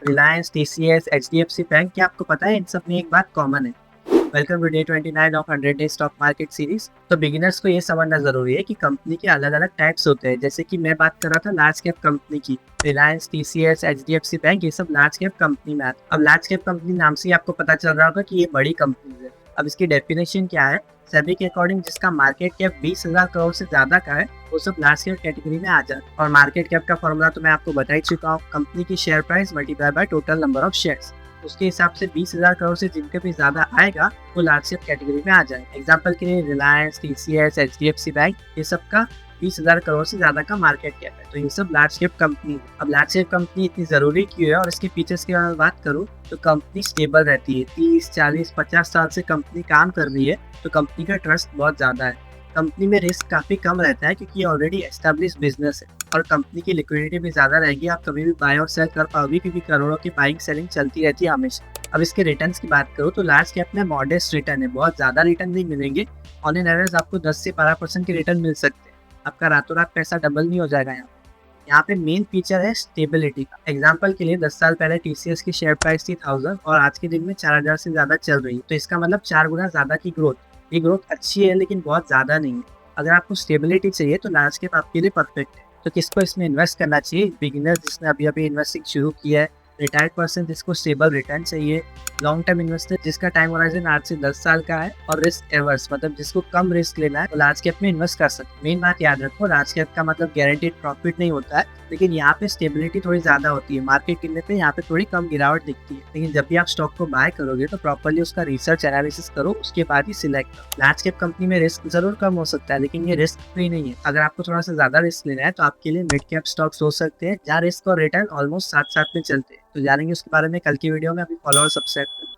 Reliance, TCS, HDFC bank, क्या आपको पता है इन सब में एक बात कॉमन है? Welcome to day 29 of 100 day stock market series. तो बिगिनर्स को ये समझना जरूरी है कि कंपनी के अलग अलग टाइप्स होते हैं। जैसे कि मैं बात कर रहा था लार्ज कैप कंपनी की, रिलायंस, टीसीएस, एचडीएफसी बैंक, ये सब लार्ज कैप कंपनी में आते हैं। अब लार्ज कैप कंपनी नाम से ही आपको पता चल रहा होगा कि ये बड़ी कंपनी है। अब इसकी डेफिनेशन क्या है? सभी के अकॉर्डिंग जिसका मार्केट कैप 20,000 करोड़ से ज्यादा का है वो सब लार्ज कैप कैटेगरी में आ जाए। और मार्केट कैप का फॉर्मूला तो मैं आपको बता ही चुका हूँ, कंपनी की share price multiply by total number of shares. उसके हिसाब से 20,000 करोड़ से जिनके भी ज्यादा आएगा वो लार्ज कैप कैटेगरी में आ जाए। एग्जाम्पल के लिए रिलायंस, टीसीएस, एचडीएफसी बैंक, ये सब का 20,000 करोड़ से ज्यादा का मार्केट कैप है, तो ये सब लार्ज कैप कंपनी है। अब लार्ज कैप कंपनी इतनी जरूरी क्यों है और इसके फीचर्स की अगर बात करूँ तो कंपनी स्टेबल रहती है। 30, 40, 50 साल से कंपनी काम कर रही है, तो कंपनी का ट्रस्ट बहुत ज्यादा है। कंपनी में रिस्क काफी कम रहता है क्योंकि ये ऑलरेडी एस्टेब्लिश बिजनेस है। और कंपनी की लिक्विडिटी भी ज्यादा रहेगी, आप कभी भी बाय और सेल कर पाओगे क्योंकि करोड़ों की बाइंग सेलिंग चलती रहती है हमेशा। अब इसके रिटर्न्स की बात करूँ तो लार्ज कैप में मॉडेस्ट रिटर्न है, बहुत ज्यादा रिटर्न नहीं मिलेंगे। ऑन एन एवरेज आपको 10 से 12% के रिटर्न मिल सकते हैं। आपका रातों रात पैसा डबल नहीं हो जाएगा। यहाँ पे मेन फीचर है स्टेबिलिटी का। एग्जाम्पल के लिए 10 साल पहले टीसीएस की शेयर प्राइस थी 1000 और आज के दिन में 4000 से ज्यादा चल रही है, तो इसका मतलब 4 गुना ज्यादा की ग्रोथ। ये ग्रोथ अच्छी है लेकिन बहुत ज्यादा नहीं है। अगर आपको स्टेबिलिटी चाहिए तो लार्ज कैप आपके लिए परफेक्ट है। तो किसको इसमें इन्वेस्ट करना चाहिए? बिगिनर जिसने अभी अभी इन्वेस्टिंग शुरू किया है, रिटायर्ड पर्सन जिसको स्टेबल रिटर्न चाहिए, लॉन्ग टर्म इन्वेस्टर जिसका टाइम होराइजन 8 से 10 साल का है, और रिस्क एवर्स मतलब जिसको कम रिस्क लेना है तो लार्ज कैप में इन्वेस्ट कर सकते हैं। मेन बात याद रखो, लार्ज कैप का मतलब गारंटीड प्रॉफिट नहीं होता है, लेकिन यहाँ पे स्टेबिलिटी थोड़ी ज्यादा होती है। मार्केट गिरने पे यहाँ पे थोड़ी कम गिरावट दिखती है, लेकिन जब भी आप स्टॉक को बाय करोगे तो प्रॉपर्ली उसका रिसर्च एनालिसिस करो, उसके बाद ही सिलेक्ट करो। लार्ज कैप कंपनी में रिस्क जरूर कम हो सकता है लेकिन ये रिस्क फ्री नहीं है। अगर आपको थोड़ा सा ज्यादा रिस्क लेना है तो आपके लिए मिड कैप स्टॉक्स हो सकते हैं जहाँ रिस्क और रिटर्न ऑलमोस्ट साथ साथ में चलते हैं। तो जानेंगे उसके बारे में कल की वीडियो में। अभी फॉलो और सब्सक्राइब